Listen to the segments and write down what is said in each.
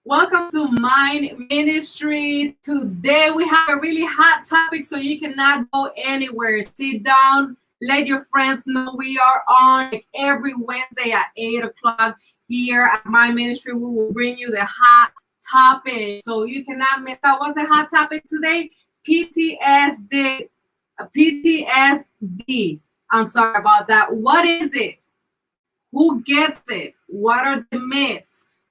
Welcome to Mind Ministry. Today we have a really hot topic, so you cannot go anywhere. Sit down, let your friends know we are on like every Wednesday at 8 o'clock here at Mind Ministry. We will bring you the hot topic, so you cannot miss out. What's the hot topic today? PTSD. PTSD. I'm sorry about that. What is it? Who gets it? What are the myths?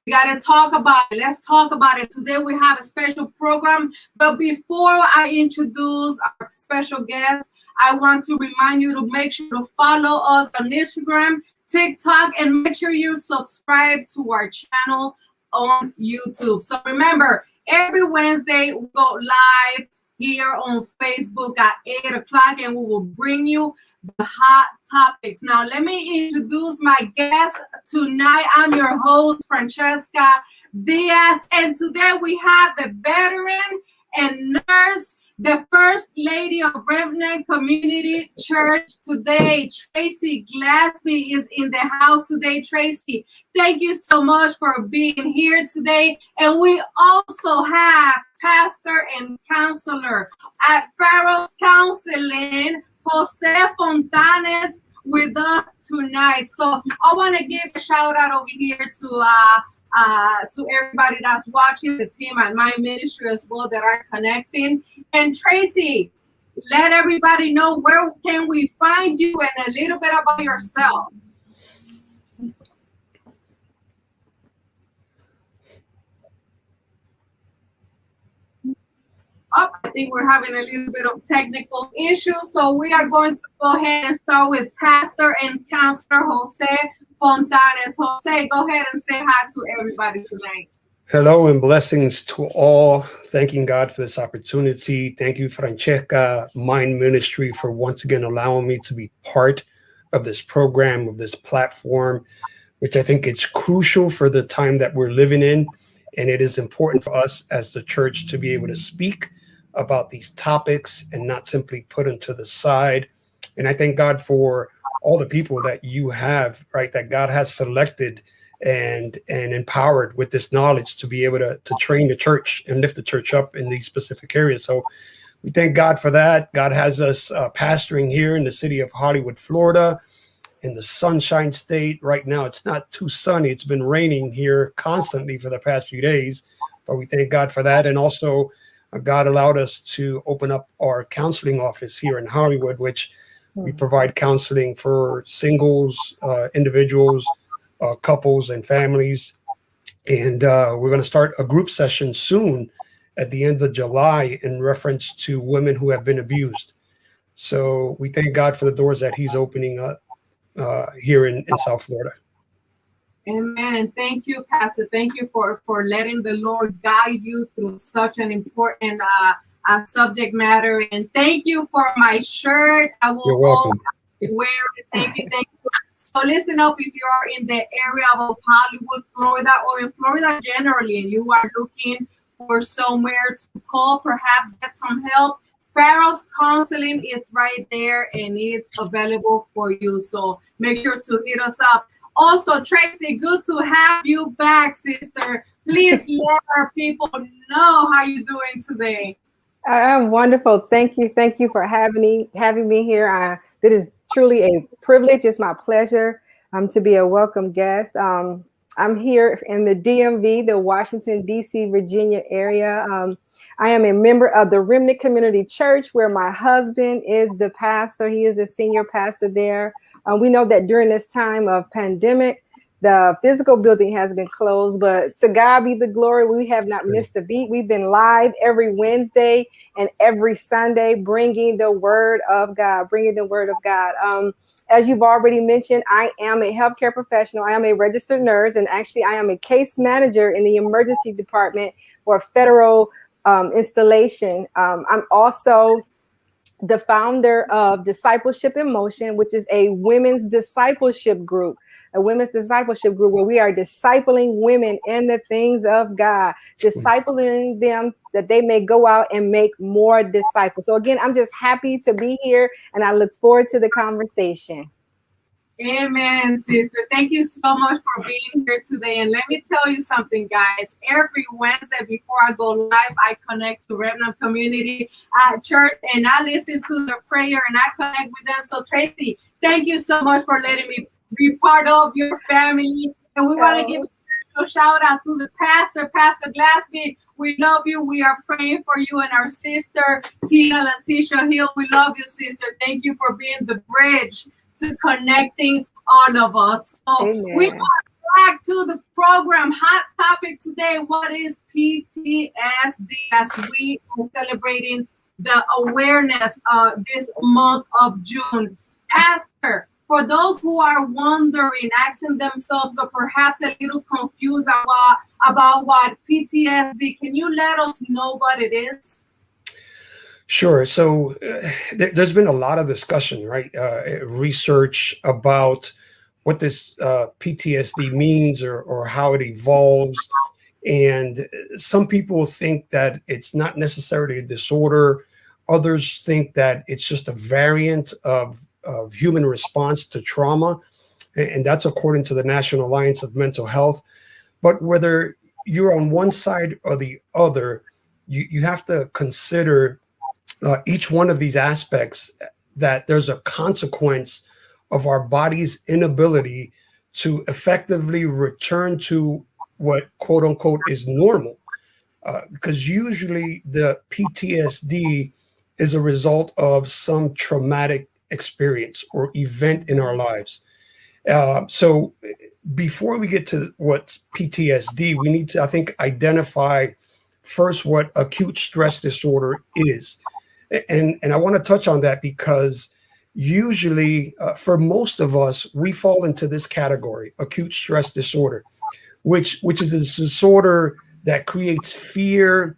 We got to talk about it. Let's talk about it. Today we have a special program. But before I introduce our special guest, I want to remind you to make sure to follow us on Instagram, TikTok, and make sure you subscribe to our channel on YouTube. So remember, every Wednesday we go live here on Facebook at 8 o'clock, and we will bring you the hot topics. Now, let me introduce my guest tonight. I'm your host, Francesca Diaz, and today we have the veteran and nurse, the First Lady of Remnant Community Church today. Tracy Glasby is in the house today. Tracy, thank you so much for being here today. And we also have pastor and counselor at Pharaoh's Counseling, Jose Fontanes, with us tonight. So I want to give a shout out over here to everybody that's watching, the team at my ministry as well that are connecting. And Tracy, let everybody know where can we find you and a little bit about yourself. Oh, I think we're having a little bit of technical issues, so we are going to go ahead and start with Pastor and Counselor Jose Fontanes. Jose, go ahead and say hi to everybody tonight. Hello and blessings to all. Thanking God for this opportunity. Thank you, Francesca, Mind Ministry, for once again allowing me to be part of this program, of this platform, which I think is crucial for the time that we're living in. And it is important for us as the church to be able to speak about these topics and not simply put them to the side. And I thank God for all the people that you have, right, that God has selected and empowered with this knowledge to be able to train the church and lift the church up in these specific areas. So we thank God for that. God has us pastoring here in the city of Hollywood, Florida, in the Sunshine State. Right now, it's not too sunny. It's been raining here constantly for the past few days, but we thank God for that. And also, God allowed us to open up our counseling office here in Hollywood, which we provide counseling for singles, individuals, couples, and families. And we're going to start a group session soon at the end of July in reference to women who have been abused. So we thank God for the doors that He's opening up here in South Florida. Amen. And thank you, Pastor. Thank you for letting the Lord guide you through such an important subject matter. And thank you for my shirt. I will always wear it. Thank you. Thank you. So listen up, if you are in the area of Hollywood, Florida, or in Florida generally, and you are looking for somewhere to call, perhaps get some help, Pharaoh's Counseling is right there and it's available for you. So make sure to hit us up. Also, Tracy, good to have you back, sister. Please let our people know how you're doing today. I'm wonderful. Thank you. Thank you for having me here. It is truly a privilege. It's my pleasure to be a welcome guest. I'm here in the DMV, the Washington, D.C., Virginia area. I am a member of the Remnant Community Church, where my husband is the pastor. He is the senior pastor there. We know that during this time of pandemic, the physical building has been closed, but to God be the glory. We have not missed a beat. We've been live every Wednesday and every Sunday, bringing the word of God, As you've already mentioned, I am a healthcare professional. I am a registered nurse, and actually I am a case manager in the emergency department for a federal installation. I'm also the founder of Discipleship in Motion, which is a women's discipleship group where we are discipling women in the things of God, discipling them that they may go out and make more disciples. So again, I'm just happy to be here and I look forward to the conversation. Amen, sister. Thank you so much for being here today. And let me tell you something, guys. Every Wednesday before I go live, I connect to Remnant Community at church and I listen to their prayer and I connect with them. So, Tracy, thank you so much for letting me be part of your family. And we want to give a shout out to the pastor, Pastor Glassman. We love you. We are praying for you and our sister, Tina Letitia Hill. We love you, sister. Thank you for being the bridge to connecting all of us. So we are back to the program. Hot topic today. What is PTSD as we are celebrating the awareness this month of June? Pastor, for those who are wondering, asking themselves, or perhaps a little confused about what PTSD, can you let us know what it is? Sure. So there's been a lot of discussion, right? Research about what this PTSD means or how it evolves. And some people think that it's not necessarily a disorder. Others think that it's just a variant of human response to trauma. And that's according to the National Alliance of Mental Health. But whether you're on one side or the other, you have to consider each one of these aspects, that there's a consequence of our body's inability to effectively return to what quote unquote is normal. Because usually the PTSD is a result of some traumatic experience or event in our lives. So before we get to what's PTSD, we need to, I think, identify first what acute stress disorder is. And I want to touch on that because usually for most of us, we fall into this category, acute stress disorder, which is a disorder that creates fear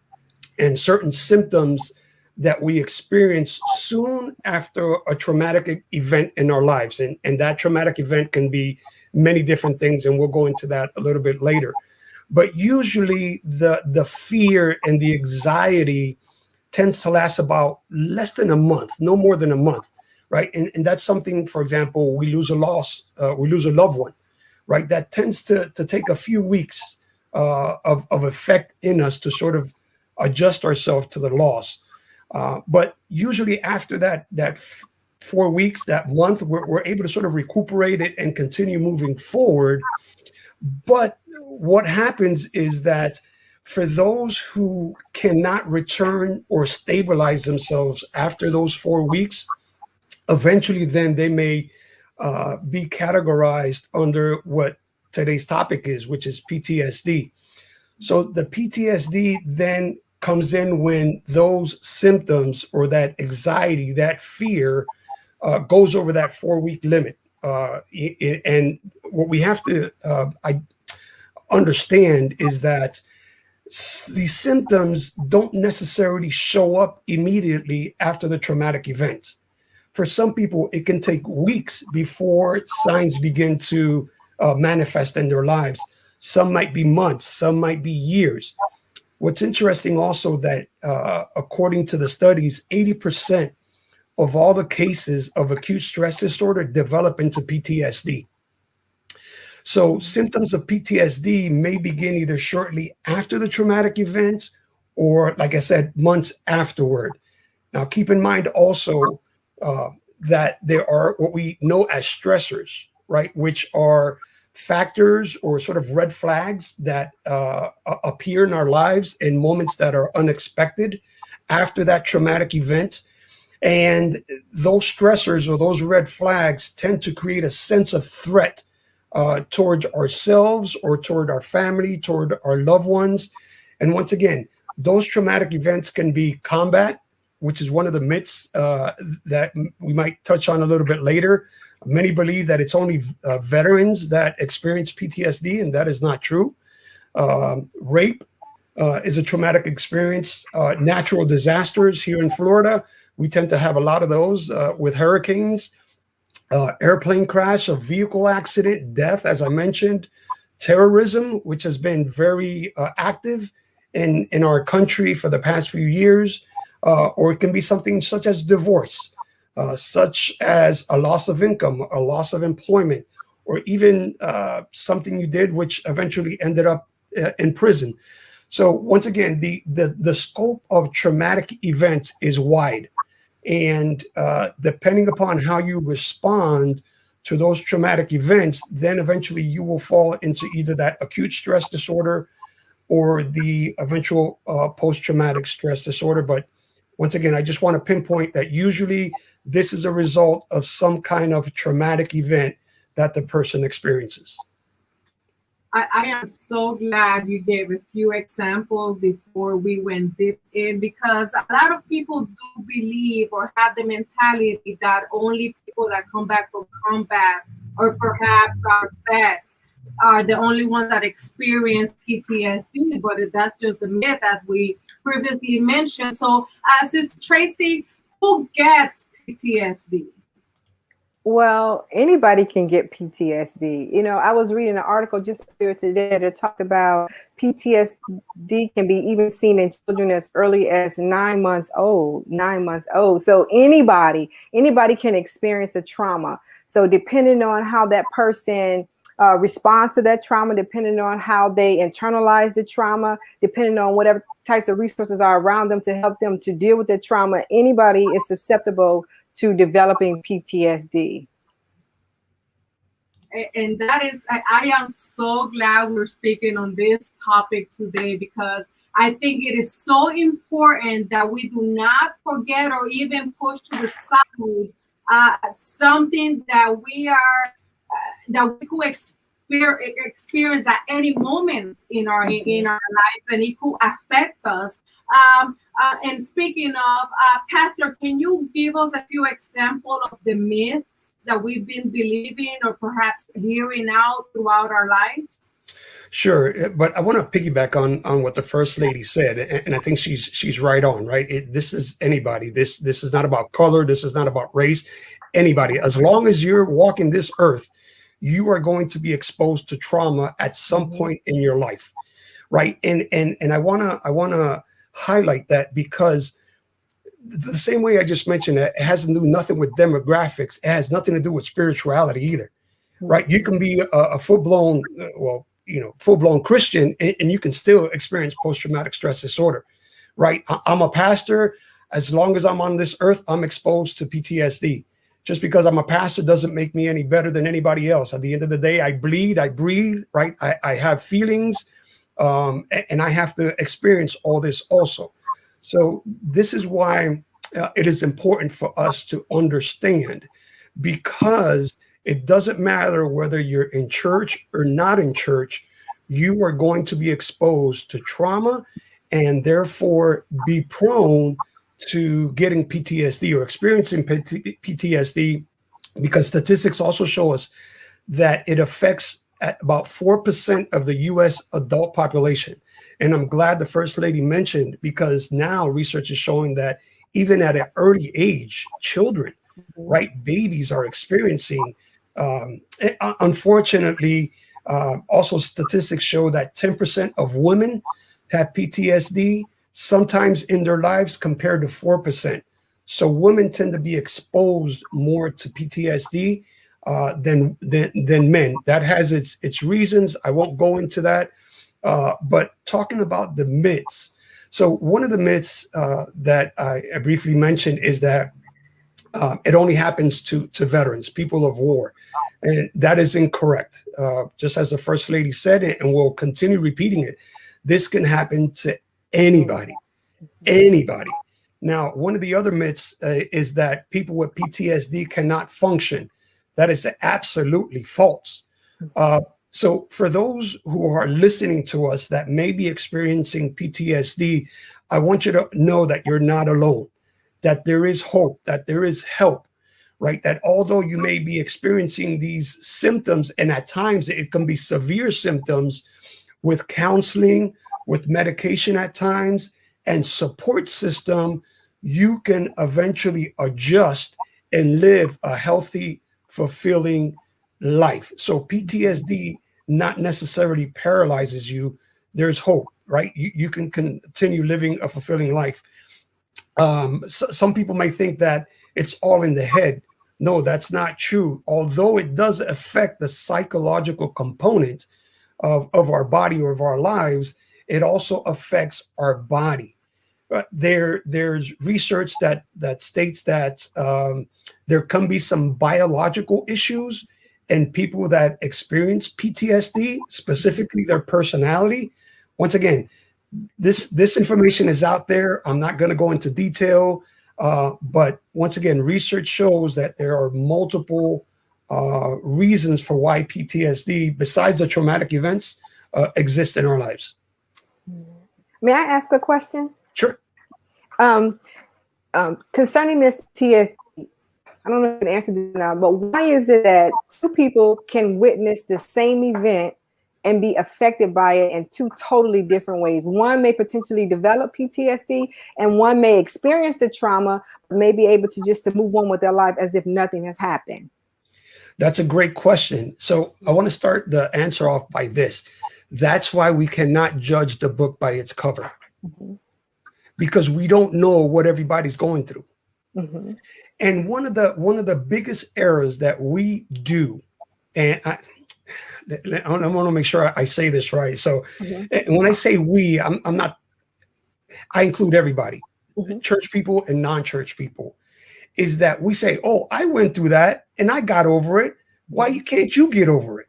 and certain symptoms that we experience soon after a traumatic event in our lives. And that traumatic event can be many different things, and we'll go into that a little bit later. But usually the fear and the anxiety tends to last about less than a month, no more than a month, right? And that's something, for example, we lose a loved one, right? That tends to take a few weeks of effect in us to sort of adjust ourselves to the loss. But usually after that 4 weeks, that month, we're able to sort of recuperate it and continue moving forward. But what happens is that for those who cannot return or stabilize themselves after those 4 weeks, eventually then they may be categorized under what today's topic is, which is PTSD. So the PTSD then comes in when those symptoms or that anxiety, that fear goes over that 4-week limit. And what we have to understand is that these symptoms don't necessarily show up immediately after the traumatic event. For some people, it can take weeks before signs begin to manifest in their lives. Some might be months, some might be years. What's interesting also that according to the studies, 80% of all the cases of acute stress disorder develop into PTSD. So symptoms of PTSD may begin either shortly after the traumatic event or, like I said, months afterward. Now, keep in mind also that there are what we know as stressors, right, which are factors or sort of red flags that appear in our lives in moments that are unexpected after that traumatic event. And those stressors or those red flags tend to create a sense of threat toward ourselves or toward our family, toward our loved ones. And once again, those traumatic events can be combat, which is one of the myths that we might touch on a little bit later. Many believe that it's only veterans that experience PTSD, and that is not true. Rape is a traumatic experience. Natural disasters here in Florida, we tend to have a lot of those with hurricanes. Airplane crash, a vehicle accident, death, as I mentioned, terrorism, which has been very active in our country for the past few years, or it can be something such as divorce. such as a loss of income, a loss of employment, or even something you did which eventually ended up in prison. So once again, the scope of traumatic events is wide. And depending upon how you respond to those traumatic events, then eventually you will fall into either that acute stress disorder or the eventual post-traumatic stress disorder. But once again, I just want to pinpoint that usually this is a result of some kind of traumatic event that the person experiences. I am so glad you gave a few examples before we went deep in, because a lot of people do believe or have the mentality that only people that come back from combat or perhaps our vets are the only ones that experience PTSD, but that's just a myth, as we previously mentioned. So, Sister Tracy, who gets PTSD? Well, anybody can get PTSD. You know, I was reading an article just earlier today that talked about PTSD can be even seen in children as early as 9 months old, 9 months old. So anybody can experience a trauma. So depending on how that person responds to that trauma, depending on how they internalize the trauma, depending on whatever types of resources are around them to help them to deal with the trauma, anybody is susceptible to developing PTSD. And that is, I am so glad we're speaking on this topic today, because I think it is so important that we do not forget or even push to the side something that we are that we could experience at any moment in our lives, and it could affect us. And speaking of, Pastor, can you give us a few examples of the myths that we've been believing or perhaps hearing out throughout our lives? Sure, but I want to piggyback on what the First Lady said, and I think she's right on. Right, this is anybody. This is not about color. This is not about race. Anybody, as long as you're walking this earth, you are going to be exposed to trauma at some point in your life, right? And I wanna highlight that, because the same way I just mentioned, it has to do nothing with demographics. It has nothing to do with spirituality either, right? You can be a full-blown, full-blown Christian, and you can still experience post-traumatic stress disorder, right? I'm a pastor. As long as I'm on this earth, I'm exposed to PTSD. Just because I'm a pastor doesn't make me any better than anybody else. At the end of the day, I bleed, I breathe, right? I have feelings, and I have to experience all this also. So this is why it is important for us to understand, because it doesn't matter whether you're in church or not in church, you are going to be exposed to trauma and therefore be prone to getting PTSD or experiencing PTSD, because statistics also show us that it affects at about 4% of the US adult population. And I'm glad the First Lady mentioned, because now research is showing that even at an early age, children, right, babies are experiencing, unfortunately, also statistics show that 10% of women have PTSD sometimes in their lives compared to 4%. So women tend to be exposed more to PTSD than men. That has its reasons. I won't go into that. But talking about the myths. So one of the myths that I briefly mentioned is that it only happens to veterans, people of war. And that is incorrect. Just as the First Lady said it, and we'll continue repeating it, this can happen to anybody. Now, one of the other myths is that people with PTSD cannot function. That is absolutely false. So for those who are listening to us that may be experiencing PTSD, I want you to know that you're not alone, that there is hope, that there is help, right? That although you may be experiencing these symptoms, and at times it can be severe symptoms, with counseling, with medication at times, and support system, you can eventually adjust and live a healthy, fulfilling life. So PTSD not necessarily paralyzes you. There's hope, right? You can continue living a fulfilling life. some people may think that it's all in the head. No, that's not true. Although it does affect the psychological component of our body or of our lives, it also affects our body. There's research that states that there can be some biological issues in people that experience PTSD, specifically their personality. Once again, this information is out there. I'm not going to go into detail, but once again, research shows that there are multiple reasons for why PTSD, besides the traumatic events, exist in our lives. May I ask a question? Sure. Concerning this PTSD, I don't know if you can answer this now, but why is it that two people can witness the same event and be affected by it in two totally different ways? One may potentially develop PTSD, and one may experience the trauma, but may be able to move on with their life as if nothing has happened. That's a great question. So I want to start the answer off by this. That's why we cannot judge the book by its cover, because we don't know what everybody's going through. And one of the biggest errors that we do, and I want to make sure I say this right. So when I say we, I include everybody, church people and non-church people, is that we say, oh, I went through that and I got over it. Why can't you get over it?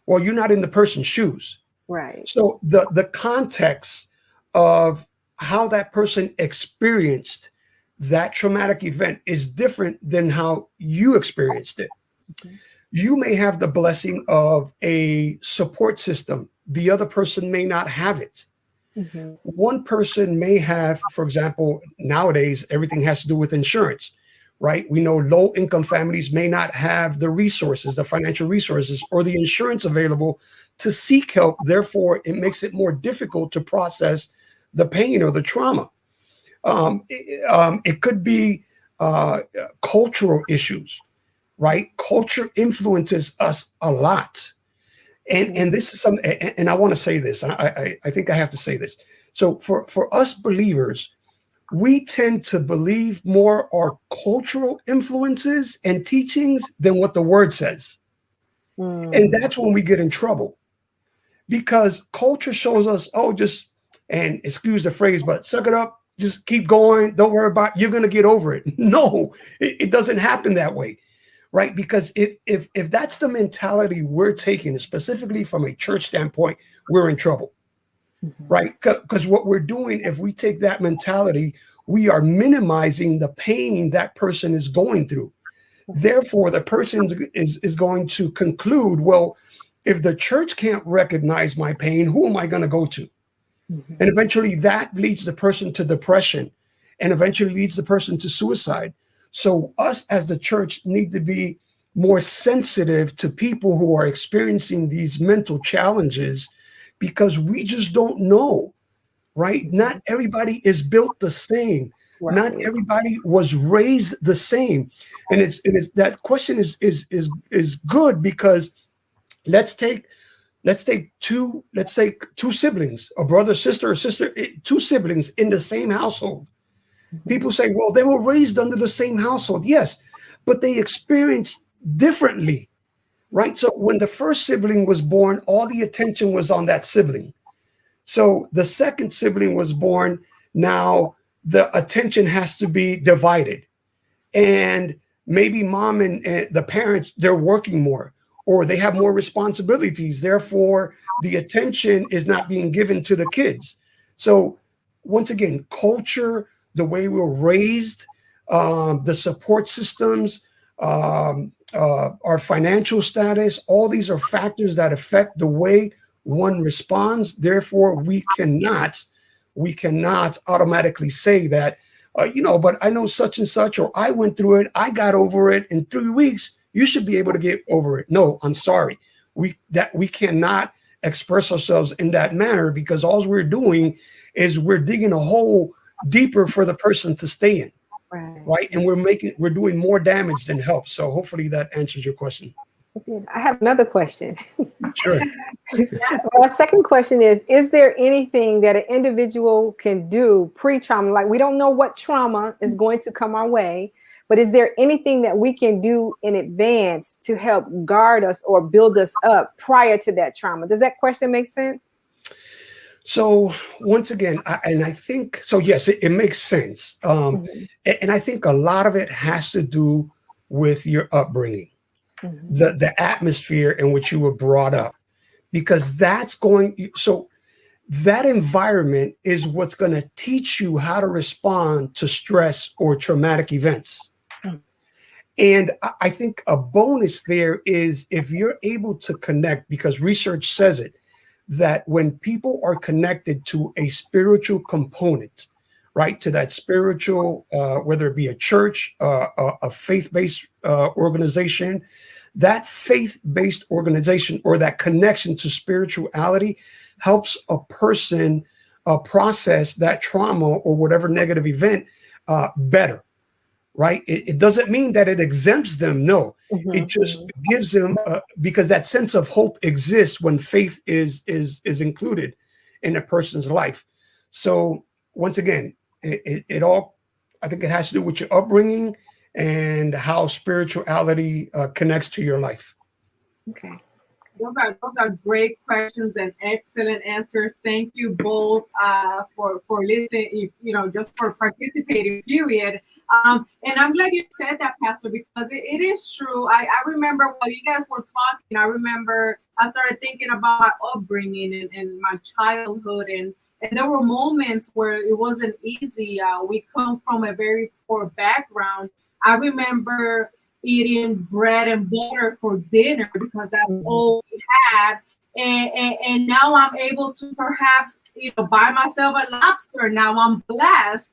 Well, you're not in the person's shoes. Right. So the context of how that person experienced that traumatic event is different than how you experienced it. You may have the blessing of a support system. The other person may not have it. One person may have, for example, nowadays, everything has to do with insurance, right? We know low income families may not have the resources, the financial resources, or the insurance available to seek help. Therefore, it makes it more difficult to process the pain or the trauma. It could be cultural issues, right? Culture influences us a lot. And this is something, and I want to say this, I think I have to say this. So for us believers, we tend to believe more our cultural influences and teachings than what the word says. And that's when we get in trouble, because culture shows us, oh, and excuse the phrase, but suck it up, just keep going, don't worry about it, you're going to get over it. No, it doesn't happen that way, right? Because if that's the mentality we're taking, specifically from a church standpoint, we're in trouble, right? Because what we're doing, if we take that mentality, we are minimizing the pain that person is going through. Therefore, the person is going to conclude, well, if the church can't recognize my pain, who am I going to go to? And eventually that leads the person to depression, and eventually leads the person to suicide. So us as the church need to be more sensitive to people who are experiencing these mental challenges, because we just don't know, right? Not everybody is built the same. Right. Not everybody was raised the same. And it's that question is good, because let's take two siblings, a brother, sister, two siblings in the same household. People say, well, they were raised under the same household. Yes, but they experienced differently, right? So when the first sibling was born, all the attention was on that sibling. So the second sibling was born. Now the attention has to be divided. And maybe mom and the parents, they're working more, or they have more responsibilities. Therefore, the attention is not being given to the kids. So once again, culture, the way we were raised, the support systems, our financial status, all these are factors that affect the way one responds. Therefore, we cannot automatically say that, but I know such and such, or I went through it, I got over it in 3 weeks, you should be able to get over it. No, I'm sorry. We cannot express ourselves in that manner, because all we're doing is we're digging a hole deeper for the person to stay in. Right. And we're doing more damage than help. So hopefully that answers your question. I have another question. Sure. My second question is there anything that an individual can do pre-trauma? Like, we don't know what trauma is going to come our way, but is there anything that we can do in advance to help guard us or build us up prior to that trauma? Does that question make sense? So once again, I think so. Yes, it makes sense, Mhm. and I think a lot of it has to do with your upbringing, Mhm. the atmosphere in which you were brought up, because that's going. So that environment is what's going to teach you how to respond to stress or traumatic events. Mhm. And I think a bonus there is if you're able to connect, because research says it, that when people are connected to a spiritual component, right, to that spiritual, whether it be a church, a faith-based organization, that faith-based organization or that connection to spirituality helps a person process that trauma or whatever negative event better, right? It doesn't mean that it exempts them. No, it Mhm. just gives them because that sense of hope exists when faith is included in a person's life. So once again, it all, I think it has to do with your upbringing and how spirituality connects to your life. Okay. Those are great questions and excellent answers. Thank you both for listening. Just for participating. Period. And I'm glad you said that, Pastor, because it is true. I remember while you guys were talking, I remember I started thinking about my upbringing and my childhood, and there were moments where it wasn't easy. We come from a very poor background. I remember eating bread and butter for dinner because that's all we had. And now I'm able to perhaps buy myself a lobster. Now I'm blessed.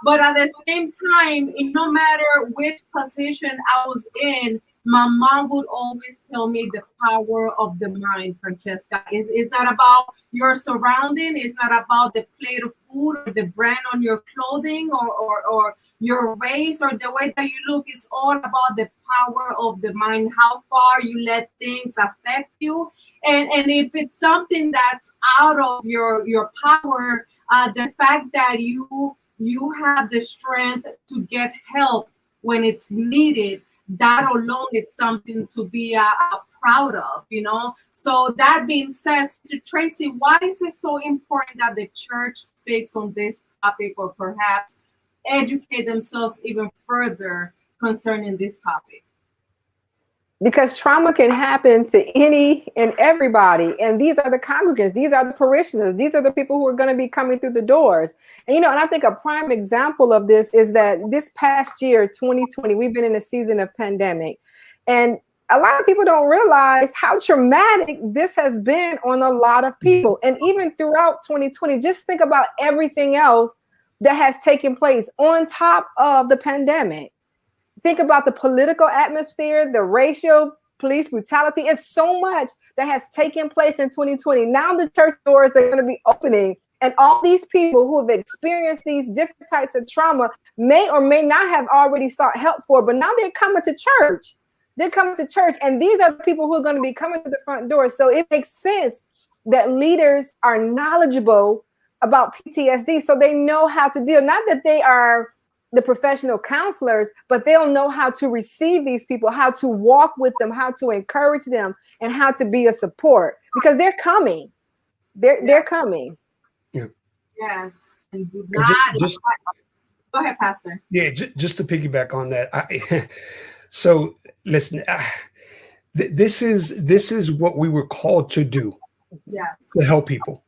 But at the same time, no matter which position I was in, my mom would always tell me the power of the mind, Francesca. It's not about your surrounding, it's not about the plate of food or the brand on your clothing or your race or the way that you look. Is all about the power of the mind, how far you let things affect you. And if it's something that's out of your power, the fact that you have the strength to get help when it's needed, that alone is something to be proud of. So that being said, to Tracy, why is it so important that the church speaks on this topic, or perhaps educate themselves even further concerning this topic? Because trauma can happen to any and everybody. And these are the congregants, these are the parishioners, these are the people who are going to be coming through the doors. And I think a prime example of this is that this past year, 2020, we've been in a season of pandemic. And a lot of people don't realize how traumatic this has been on a lot of people. And even throughout 2020, just think about everything else that has taken place on top of the pandemic. Think about the political atmosphere, the racial, police brutality. It's so much that has taken place in 2020. Now the church doors are going to be opening, and all these people who have experienced these different types of trauma may or may not have already sought help for, but now they're coming to church. They're coming to church, and these are the people who are going to be coming to the front door. So it makes sense that leaders are knowledgeable about PTSD, so they know how to deal. Not that they are the professional counselors, but they'll know how to receive these people, how to walk with them, how to encourage them, and how to be a support, because they're coming. They're coming. Yeah. Yes. And do And not. just Go ahead, Pastor. yeah, just to piggyback on that. So listen, this is what we were called to do. Yes. To help people.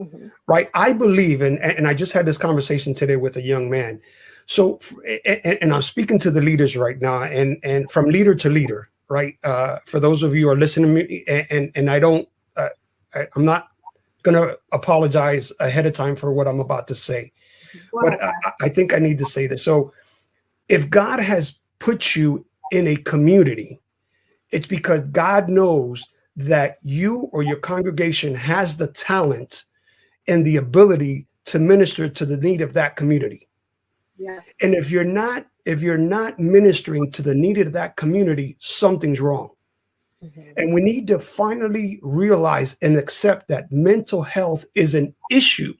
Mm-hmm. Right. I believe, and I just had this conversation today with a young man. So, and I'm speaking to the leaders right now, and from leader to leader, right? For those of you who are listening to me, and I don't, I'm not going to apologize ahead of time for what I'm about to say, but I think I need to say this. So, if God has put you in a community, it's because God knows that you or your congregation has the talent and the ability to minister to the need of that community. Yes. And if you're not ministering to the need of that community, something's wrong. Mhm. And we need to finally realize and accept that mental health is an issue,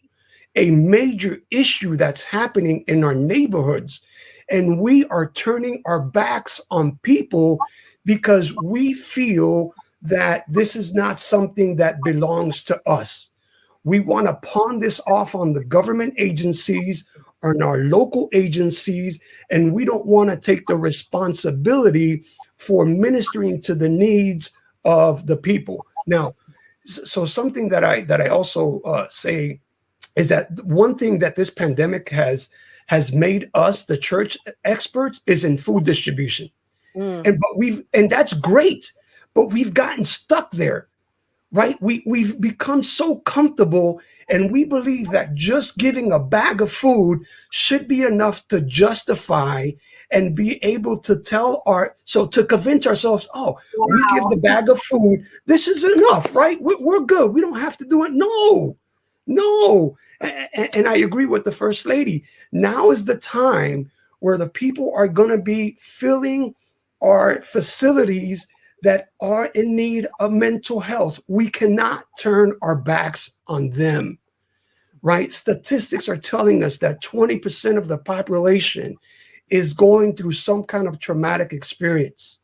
a major issue that's happening in our neighborhoods. And we are turning our backs on people because we feel that this is not something that belongs to us. We want to pawn this off on the government agencies, on our local agencies, and we don't want to take the responsibility for ministering to the needs of the people. Now, so something that I also say is that one thing that this pandemic has made us, the church experts, is in food distribution. Mm. And that's great, but we've gotten stuck there, right? We've become so comfortable, and we believe that just giving a bag of food should be enough to justify and be able to to convince ourselves, oh, we give the bag of food, this is enough, right? We're good. We don't have to do it. No, no. And I agree with the First Lady. Now is the time where the people are going to be filling our facilities that are in need of mental health. We cannot turn our backs on them, right? Statistics are telling us that 20% of the population is going through some kind of traumatic experience.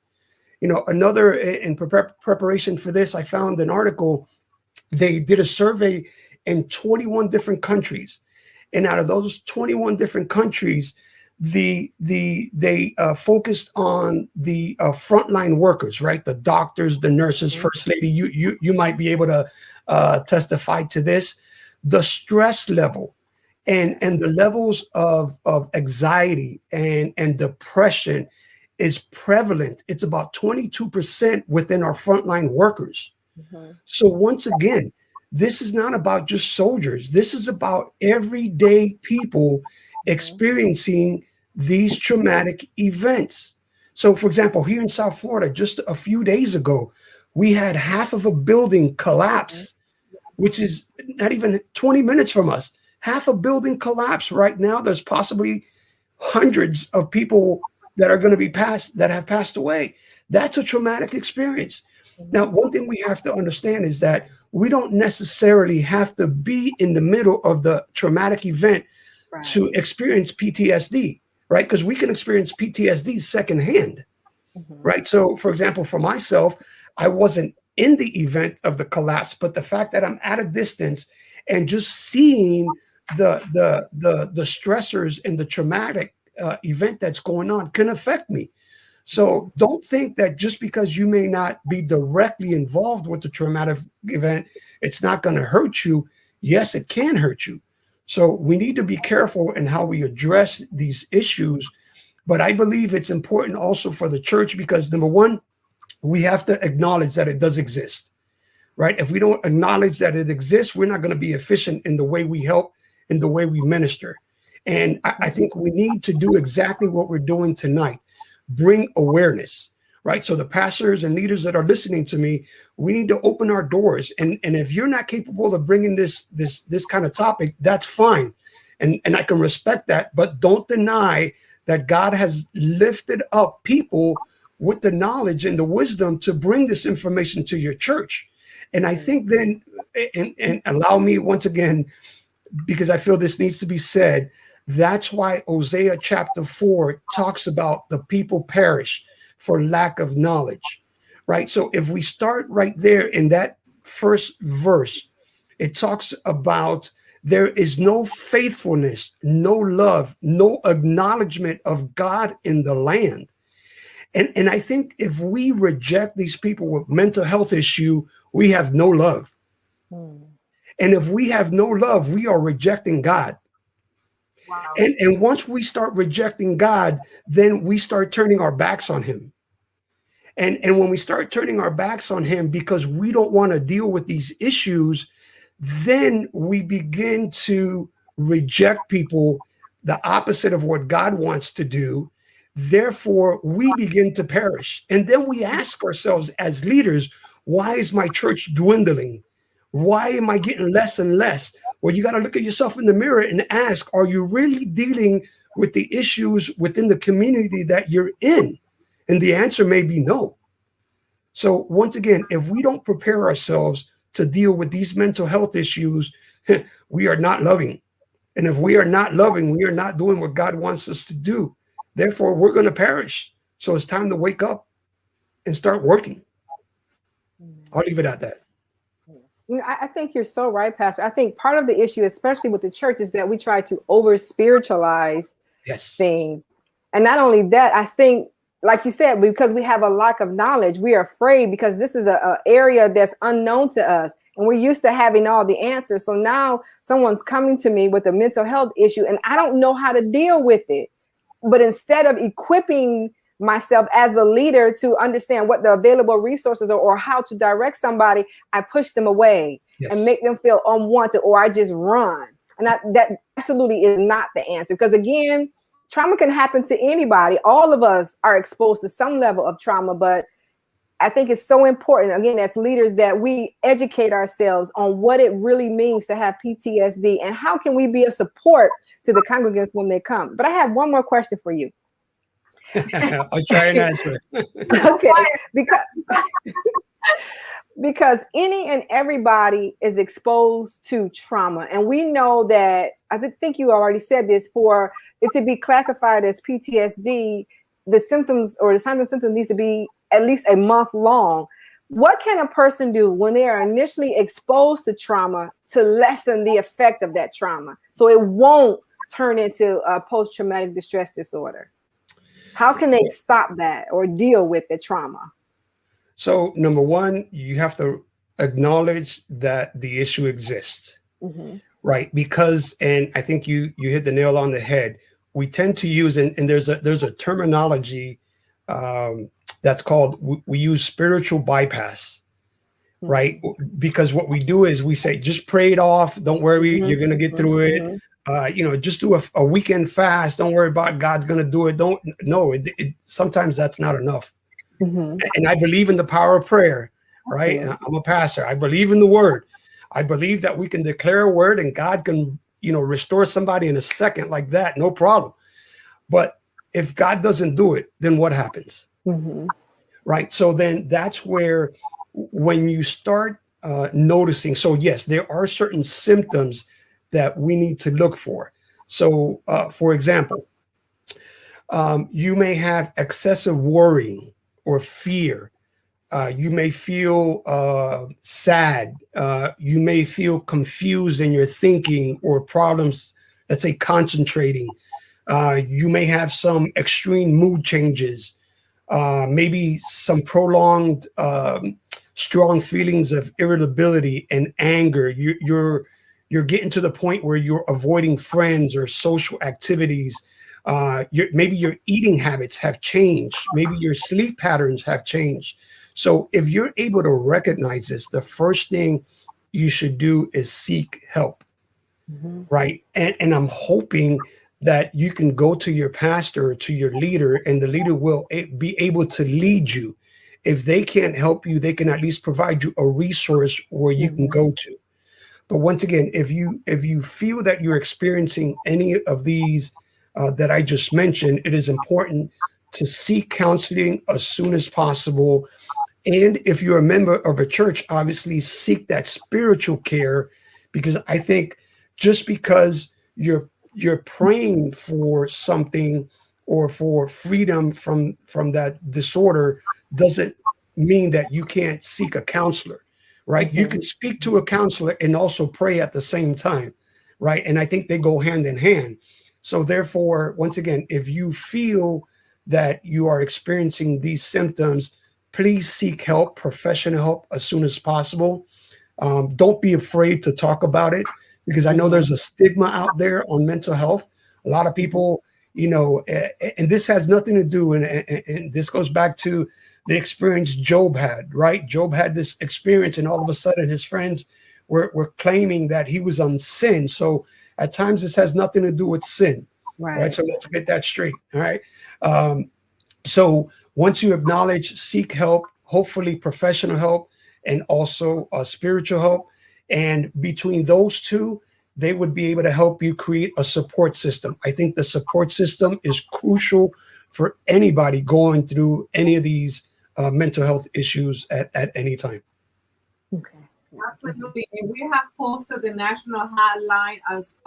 In preparation for this, I found an article. They did a survey in 21 different countries. And out of those 21 different countries, they focused on the frontline workers, right? The doctors, the nurses. First Lady, you might be able to testify to this. The stress level and the levels of anxiety and depression is prevalent. It's about 22% within our frontline workers. Mhm. So once again, this is not about just soldiers. This is about everyday people experiencing these traumatic events. So, for example, here in South Florida, just a few days ago, we had half of a building collapse, which is not even 20 minutes from us. Half a building collapse. Right now, there's possibly hundreds of people that are going to be that have passed away. That's a traumatic experience. Now, one thing we have to understand is that we don't necessarily have to be in the middle of the traumatic event to experience PTSD, right? Because we can experience PTSD secondhand, right? So, for example, for myself, I wasn't in the event of the collapse, but the fact that I'm at a distance and just seeing the stressors and the traumatic event that's going on can affect me. So don't think that just because you may not be directly involved with the traumatic event, it's not going to hurt you. Yes, it can hurt you. So we need to be careful in how we address these issues. But I believe it's important also for the church because, number one, we have to acknowledge that it does exist, right? If we don't acknowledge that it exists, we're not going to be efficient in the way we help, in the way we minister. And I think we need to do exactly what we're doing tonight. Bring awareness, right? So the pastors and leaders that are listening to me, we need to open our doors. And if you're not capable of bringing this kind of topic, that's fine. And I can respect that, but don't deny that God has lifted up people with the knowledge and the wisdom to bring this information to your church. And I think then, and allow me once again, because I feel this needs to be said, that's why Hosea chapter 4 talks about the people perish for lack of knowledge, right? So if we start right there in that first verse, it talks about there is no faithfulness, no love, no acknowledgement of God in the land. And I think if we reject these people with mental health issue, we have no love. And if we have no love, we are rejecting God. Wow. And once we start rejecting God, then we start turning our backs on him. And when we start turning our backs on him because we don't want to deal with these issues, then we begin to reject people, the opposite of what God wants to do. Therefore, we begin to perish. And then we ask ourselves as leaders, why is my church dwindling? Why am I getting less and less? Well, you got to look at yourself in the mirror and ask, are you really dealing with the issues within the community that you're in? And the answer may be no. So once again, if we don't prepare ourselves to deal with these mental health issues, we are not loving. And if we are not loving, we are not doing what God wants us to do. Therefore, we're going to perish. So it's time to wake up and start working. I'll leave it at that. I think you're so right, Pastor. I think part of the issue, especially with the church, is that we try to over spiritualize things. And not only that, I think, like you said, because we have a lack of knowledge, we are afraid because this is an area that's unknown to us. And we're used to having all the answers. So now someone's coming to me with a mental health issue and I don't know how to deal with it. But instead of equipping myself as a leader to understand what the available resources are or how to direct somebody, I push them away and make them feel unwanted, or I just run. And that absolutely is not the answer. Because again, trauma can happen to anybody. All of us are exposed to some level of trauma, but I think it's so important, again, as leaders, that we educate ourselves on what it really means to have PTSD and how can we be a support to the congregants when they come. But I have one more question for you. I'll try and answer. Okay, because any and everybody is exposed to trauma. And we know that, I think you already said this, for it to be classified as PTSD, the symptoms or the signs and symptoms needs to be at least a month long. What can a person do when they are initially exposed to trauma to lessen the effect of that trauma so it won't turn into a post-traumatic distress disorder? How can they stop that or deal with the trauma? So number one, you have to acknowledge that the issue exists, right? Because, and I think you hit the nail on the head. We tend to use, and there's a terminology that's called, we use spiritual bypass, right? Because what we do is we say, just pray it off. Don't worry, you're going to get through it. Just do a weekend fast. Don't worry about God's going to do it. Sometimes that's not enough. And I believe in the power of prayer, right? I'm a pastor. I believe in the word. I believe that we can declare a word and God can, restore somebody in a second like that. No problem. But if God doesn't do it, then what happens? Right. So then that's where, when you start noticing, so yes, there are certain symptoms that we need to look for. So for example, you may have excessive worrying or fear. You may feel sad. You may feel confused in your thinking or problems, let's say concentrating. You may have some extreme mood changes, maybe some prolonged, strong feelings of irritability and anger. You're getting to the point where you're avoiding friends or social activities. Maybe your eating habits have changed. Maybe your sleep patterns have changed. So if you're able to recognize this, the first thing you should do is seek help, right? And I'm hoping that you can go to your pastor, to your leader, and the leader will be able to lead you. If they can't help you, they can at least provide you a resource where you can go to. But once again, if you feel that you're experiencing any of these that I just mentioned, it is important to seek counseling as soon as possible. And if you're a member of a church, obviously seek that spiritual care, because I think just because you're praying for something or for freedom from that disorder doesn't mean that you can't seek a counselor, right? You can speak to a counselor and also pray at the same time, right? And I think they go hand in hand. So therefore, once again, if you feel that you are experiencing these symptoms, please seek help, professional help, as soon as possible. Don't be afraid to talk about it, because I know there's a stigma out there on mental health. A lot of people, and this has nothing to do, and this goes back to the experience Job had, right? Job had this experience, and all of a sudden his friends were claiming that he was on sin. So at times this has nothing to do with sin, right? So let's get that straight, all right? So once you acknowledge, seek help, hopefully professional help, and also spiritual help. And between those two, they would be able to help you create a support system. I think the support system is crucial for anybody going through any of these mental health issues at any time. Okay. Absolutely, and we have posted the national hotline as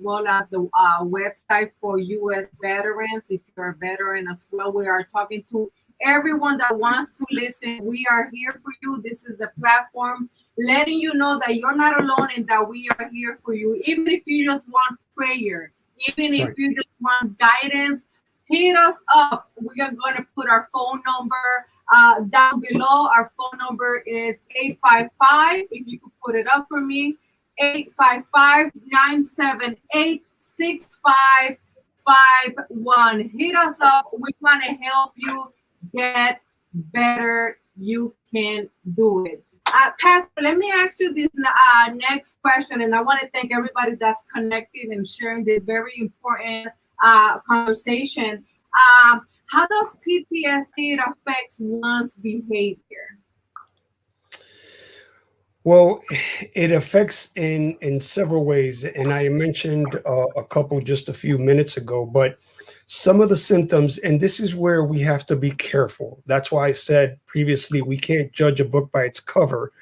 well as the website for U.S. veterans. If you're a veteran as well, we are talking to everyone that wants to listen. We are here for you. This is the platform letting you know that you're not alone and that we are here for you. Even if you just want prayer, even if you just want guidance, hit us up. We are going to put our phone number down below. Our phone number is 855, if you could put it up for me, 855-978-6551. Hit us up. We want to help you get better. You can do it. Pastor, let me ask you this next question, and I want to thank everybody that's connected and sharing this very important conversation. How does PTSD affect one's behavior? Well, it affects in several ways, and I mentioned a couple just a few minutes ago, but some of the symptoms, and this is where we have to be careful. That's why I said previously we can't judge a book by its cover,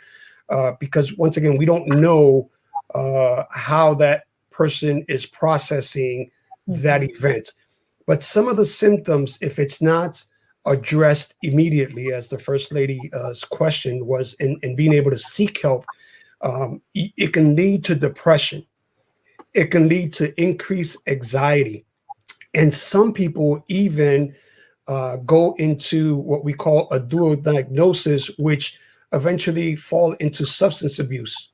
because once again, we don't know how that person is processing that event. But some of the symptoms, if it's not addressed immediately, as the First Lady's question was, and being able to seek help, it can lead to depression. It can lead to increased anxiety. And some people even go into what we call a dual diagnosis, which eventually fall into substance abuse.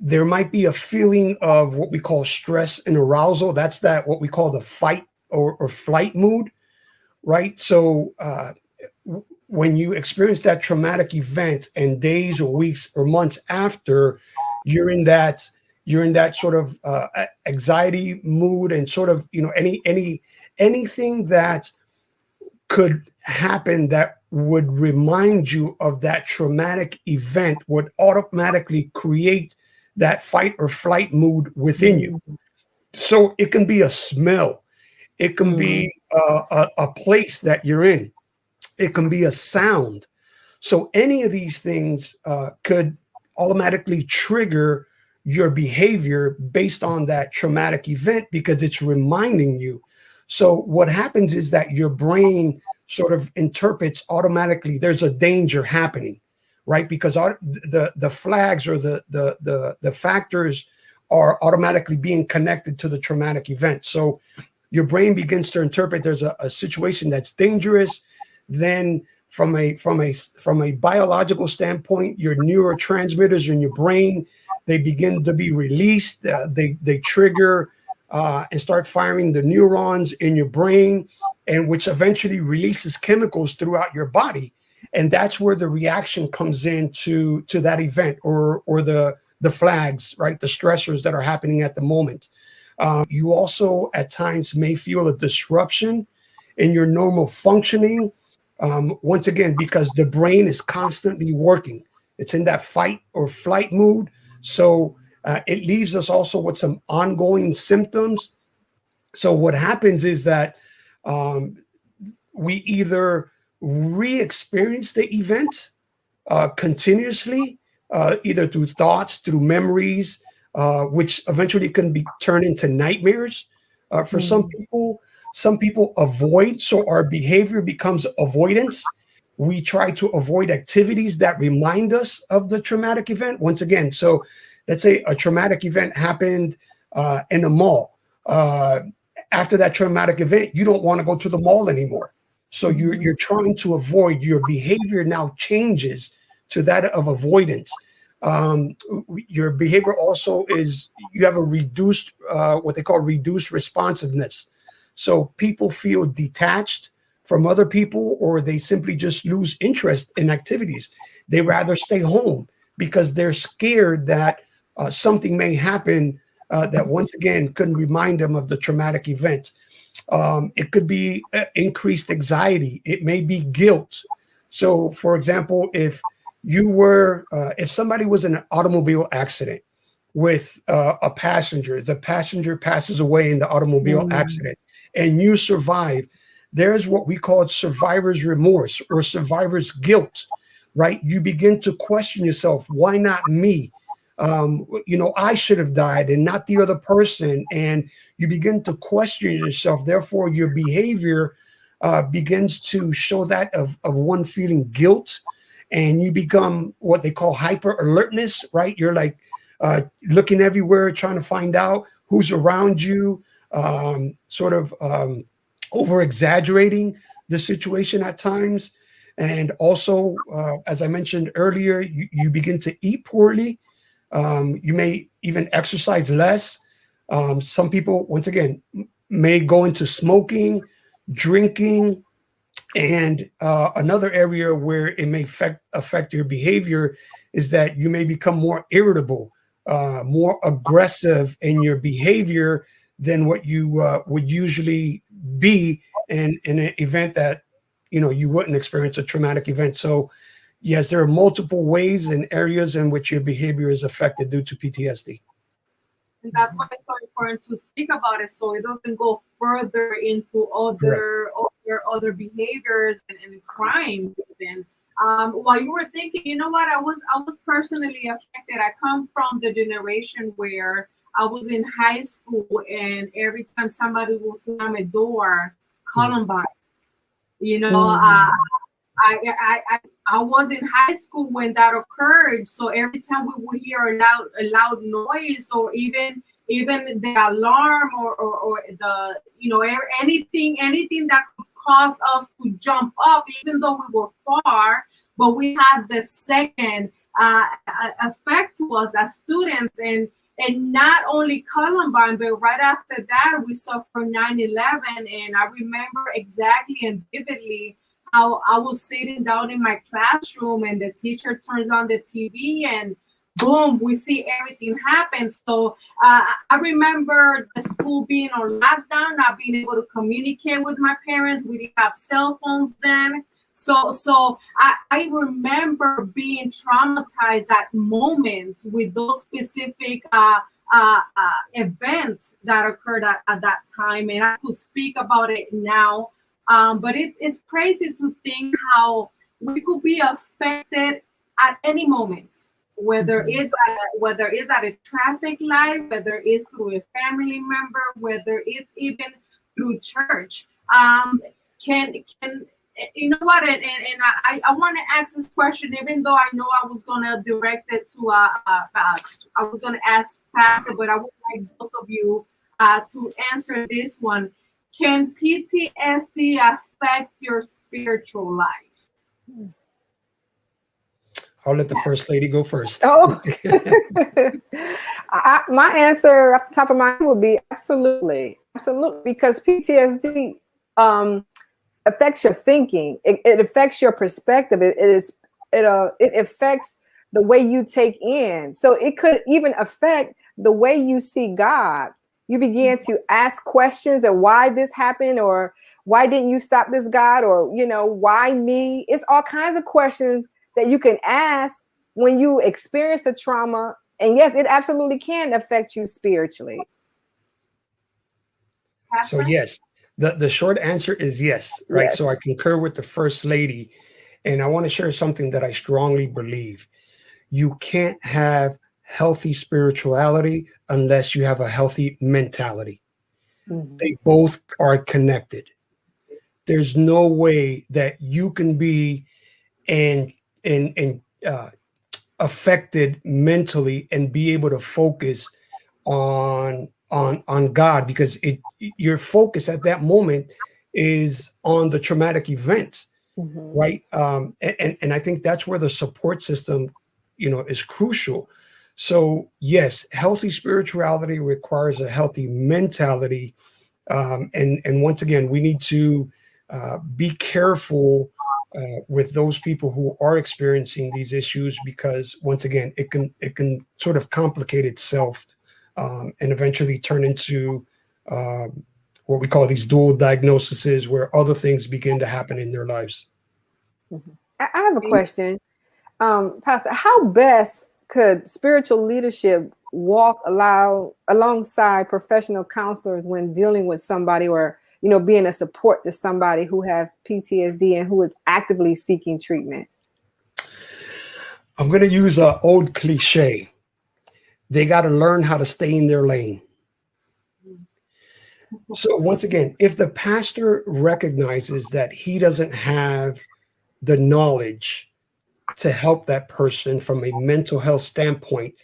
There might be a feeling of what we call stress and arousal. That's what we call the fight or flight mood, right? So when you experience that traumatic event and days or weeks or months after, you're in that sort of anxiety mood, and sort of, anything that could happen that would remind you of that traumatic event would automatically create that fight or flight mood within you. So it can be a smell. It can be a place that you're in. It can be a sound. So any of these things could automatically trigger your behavior based on that traumatic event, because it's reminding you. So what happens is that your brain sort of interprets automatically there's a danger happening, right? Because the flags or the factors are automatically being connected to the traumatic event. So your brain begins to interpret there's a situation that's dangerous. Then from a biological standpoint, your neurotransmitters in your brain, they begin to be released. They trigger and start firing the neurons in your brain, and which eventually releases chemicals throughout your body. And that's where the reaction comes in to that event or the flags, right? The stressors that are happening at the moment. You also at times may feel a disruption in your normal functioning. Once again, because the brain is constantly working. It's in that fight or flight mood. So it leaves us also with some ongoing symptoms. So what happens is that we either re-experience the event continuously, either through thoughts, through memories, which eventually can be turned into nightmares. For some people avoid, so our behavior becomes avoidance. We try to avoid activities that remind us of the traumatic event. Once again, so let's say a traumatic event happened in a mall. After that traumatic event, you don't want to go to the mall anymore. So you're trying to avoid. Your behavior now changes to that of avoidance. Your behavior also is, you have a reduced, what they call reduced responsiveness. So people feel detached from other people, or they simply just lose interest in activities. They rather stay home because they're scared that something may happen that once again couldn't remind them of the traumatic event. It could be increased anxiety. It may be guilt. So, for example, if somebody was in an automobile accident with a passenger, the passenger passes away in the automobile accident, and you survive, there's what we call survivor's remorse or survivor's guilt, right? You begin to question yourself. Why not me? I should have died and not the other person. And you begin to question yourself. Therefore, your behavior begins to show that of one feeling guilt. And you become what they call hyper alertness, right? You're like looking everywhere, trying to find out who's around you, over exaggerating the situation at times. And also, as I mentioned earlier, you begin to eat poorly. You may even exercise less. Some people, once again, may go into smoking, drinking, and another area where it may affect your behavior is that you may become more irritable, more aggressive in your behavior than what you would usually be in an event that you wouldn't experience a traumatic event. So yes, there are multiple ways and areas in which your behavior is affected due to PTSD. And that's why it's so important to speak about it, so it doesn't go further into other behaviors and crimes. Even while you were thinking, you know what, I was personally affected. I come from the generation where I was in high school, and every time somebody will slam a door, Columbine. I was in high school when that occurred. So every time we would hear a loud noise, or even the alarm, or the anything that could cause us to jump up, even though we were far, but we had the second effect to us as students. And not only Columbine, but right after that, we suffered 9/11. And I remember exactly and vividly how I was sitting down in my classroom, and the teacher turns on the TV, and boom, we see everything happen. So I remember the school being on lockdown, not being able to communicate with my parents. We didn't have cell phones then. So I remember being traumatized at moments with those specific events that occurred at that time. And I could speak about it now. But it's crazy to think how we could be affected at any moment, whether it's at a traffic light, whether it's through a family member, whether it's even through church. You know what? And I want to ask this question, even though I know I was gonna direct it to I was gonna ask Pastor, but I would like both of you to answer this one. Can PTSD affect your spiritual life? I'll let the First Lady go first. Oh, my answer off the top of my head would be absolutely, because PTSD affects your thinking. It affects your perspective. It affects the way you take in. So it could even affect the way you see God. You begin to ask questions of why this happened, or why didn't you stop this, God, or why me? It's all kinds of questions that you can ask when you experience the trauma. And yes, it absolutely can affect you spiritually. So yes, the short answer is yes, right? Yes. So I concur with the First Lady, and I want to share something that I strongly believe. You can't have healthy spirituality unless you have a healthy mentality. Mm-hmm. They both are connected. There's no way that you can be affected mentally and be able to focus on God, because your focus at that moment is on the traumatic event, mm-hmm. right? And I think that's where the support system, is crucial. So yes, healthy spirituality requires a healthy mentality, and once again, we need to be careful with those people who are experiencing these issues, because once again, it can sort of complicate itself, and eventually turn into what we call these dual diagnoses, where other things begin to happen in their lives. Mm-hmm. I have a question, Pastor. How best could spiritual leadership walk alongside professional counselors when dealing with somebody, or being a support to somebody who has PTSD and who is actively seeking treatment? I'm going to use an old cliche. They got to learn how to stay in their lane. So once again, if the pastor recognizes that he doesn't have the knowledge to help that person from a mental health standpoint,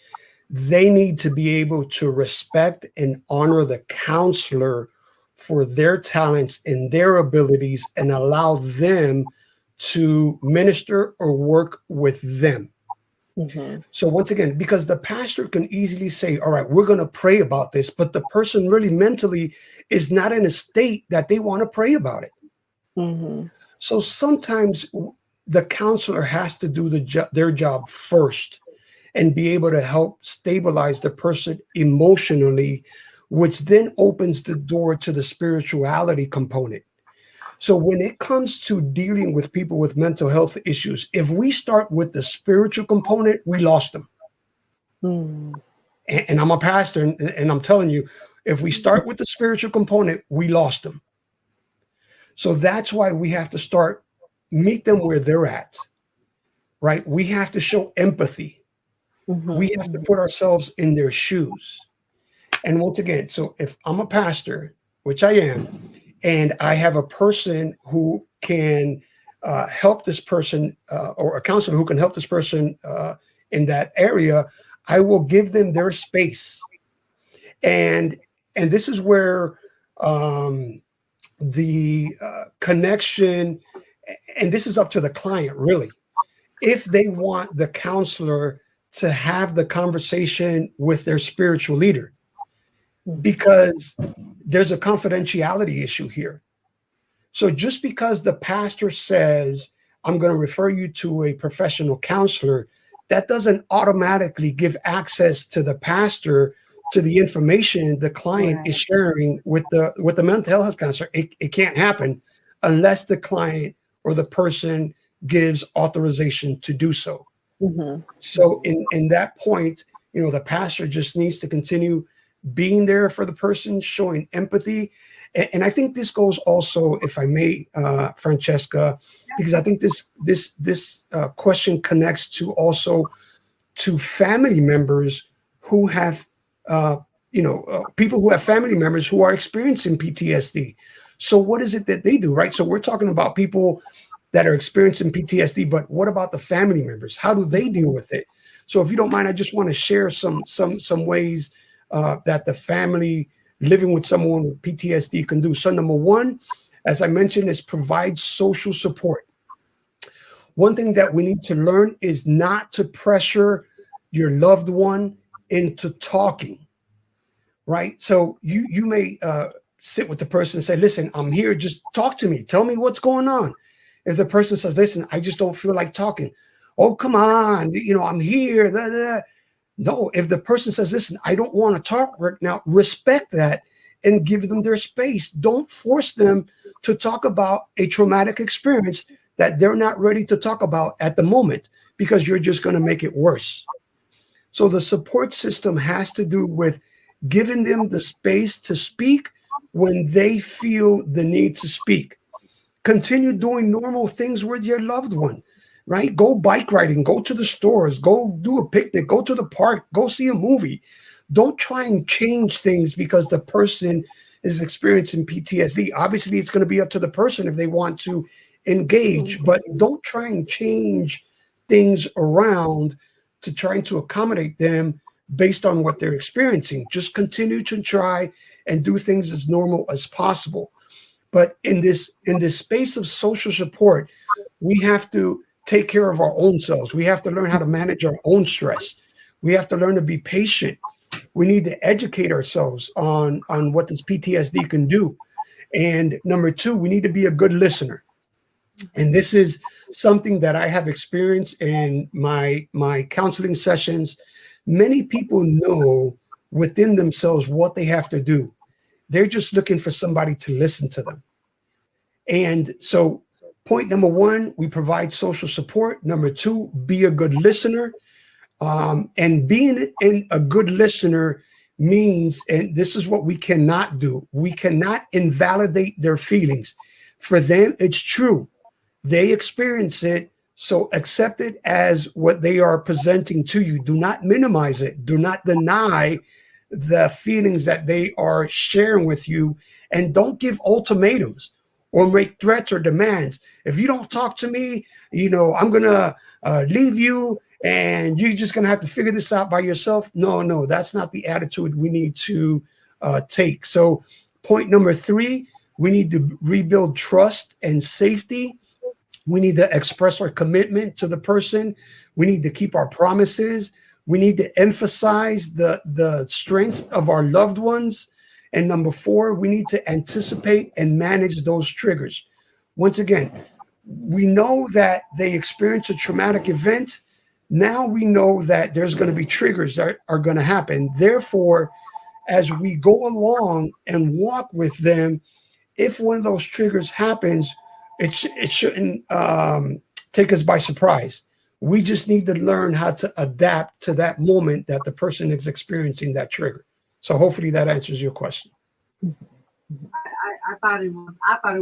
they need to be able to respect and honor the counselor for their talents and their abilities and allow them to minister or work with them. Mm-hmm. So once again, because the pastor can easily say, all right, we're going to pray about this, but the person really mentally is not in a state that they want to pray about it. Mm-hmm. So sometimes the counselor has to do their job first and be able to help stabilize the person emotionally, which then opens the door to the spirituality component. So when it comes to dealing with people with mental health issues, if we start with the spiritual component, we lost them. Mm-hmm. And I'm a pastor, and I'm telling you, if we start with the spiritual component, we lost them. So that's why we have to meet them where they're at, right? We have to show empathy. Mm-hmm. We have to put ourselves in their shoes. And once again, so if I'm a pastor, which I am, and I have a person who can help this person or a counselor who can help this person in that area, I will give them their space. And this is where the connection, and this is up to the client, really. If they want the counselor to have the conversation with their spiritual leader, because there's a confidentiality issue here. So just because the pastor says, I'm going to refer you to a professional counselor, that doesn't automatically give access to the pastor to the information the client is sharing with the mental health counselor. It can't happen unless the client or the person gives authorization to do so. Mm-hmm. So in that point, the pastor just needs to continue being there for the person, showing empathy. And I think this goes also, if I may, Francesca, because I think this question connects to also to family members who have, people who have family members who are experiencing PTSD. So what is it that they do, right? So we're talking about people that are experiencing PTSD, but what about the family members? How do they deal with it? So if you don't mind, I just want to share some ways that the family living with someone with PTSD can do. So number one, as I mentioned, is provide social support. One thing that we need to learn is not to pressure your loved one into talking, right? So you may sit with the person and say, listen, I'm here, just talk to me. Tell me what's going on. If the person says, listen, I just don't feel like talking. Oh, come on, I'm here. Blah, blah. No, if the person says, listen, I don't want to talk right now, respect that and give them their space. Don't force them to talk about a traumatic experience that they're not ready to talk about at the moment, because you're just going to make it worse. So the support system has to do with giving them the space to speak when they feel the need to speak. Continue doing normal things with your loved one, right? Go bike riding, go to the stores, go do a picnic, go to the park, go see a movie. Don't try and change things because the person is experiencing PTSD. Obviously, it's going to be up to the person if they want to engage, but don't try and change things around to trying to accommodate them based on what they're experiencing. Just continue to try and do things as normal as possible. But in this space of social support, we have to take care of our own selves. We have to learn how to manage our own stress. We have to learn to be patient. We need to educate ourselves on what this PTSD can do. And number two, we need to be a good listener. And this is something that I have experienced in my counseling sessions. Many people know within themselves what they have to do. They're just looking for somebody to listen to them. And so point number one, we provide social support. Number two, be a good listener. And being a good listener means, and this is what we cannot do, we cannot invalidate their feelings. For them, it's true. They experience it, so accept it as what they are presenting to you. Do not minimize it. Do not deny the feelings that they are sharing with you, and don't give ultimatums or make threats or demands. If you don't talk to me, I'm gonna leave you, and you're just gonna have to figure this out by yourself. No, that's not the attitude we need to take. So point number 3, we need to rebuild trust and safety. We need to express our commitment to the person. We need to keep our promises. We need to emphasize the strengths of our loved ones. And number 4, we need to anticipate and manage those triggers. Once again, we know that they experience a traumatic event. Now we know that there's going to be triggers that are going to happen. Therefore, as we go along and walk with them, if one of those triggers happens, it shouldn't take us by surprise. We just need to learn how to adapt to that moment that the person is experiencing that trigger. So hopefully that answers your question. I thought it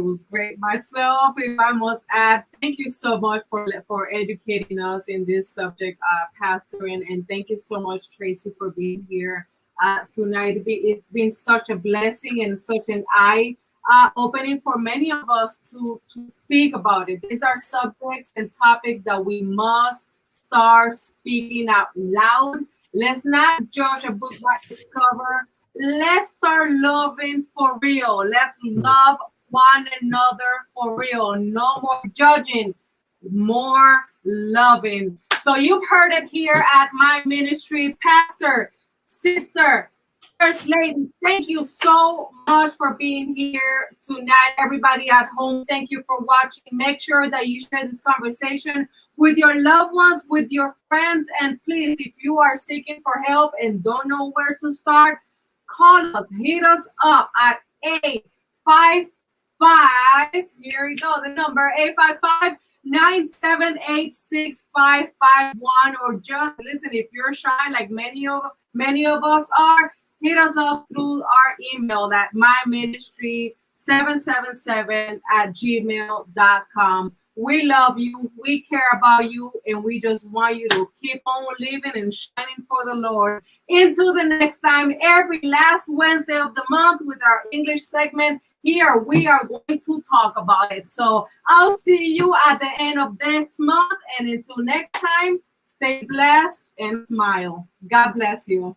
was great myself. If I must add, thank you so much for educating us in this subject, Pastor, and thank you so much, Tracy, for being here tonight. It's been such a blessing and such an eye opening for many of us to speak about it. These are subjects and topics that we must start speaking out loud. Let's not judge a book by its cover. Let's start loving for real. Let's love one another for real. No more judging, more loving. So you've heard it here at my ministry. Pastor, sister, First Lady, thank you so much for being here tonight. Everybody at home, thank you for watching. Make sure that you share this conversation with your loved ones, with your friends. And please, if you are seeking for help and don't know where to start, call us, hit us up at 855, here we go, the number 855-978-6551, or just listen, if you're shy like many of us are, hit us up through our email at myministry777@gmail.com. We love you, we care about you, and we just want you to keep on living and shining for the Lord. Until the next time, every last Wednesday of the month with our English segment, here we are going to talk about it. So I'll see you at the end of next month, and until next time, stay blessed and smile. God bless you.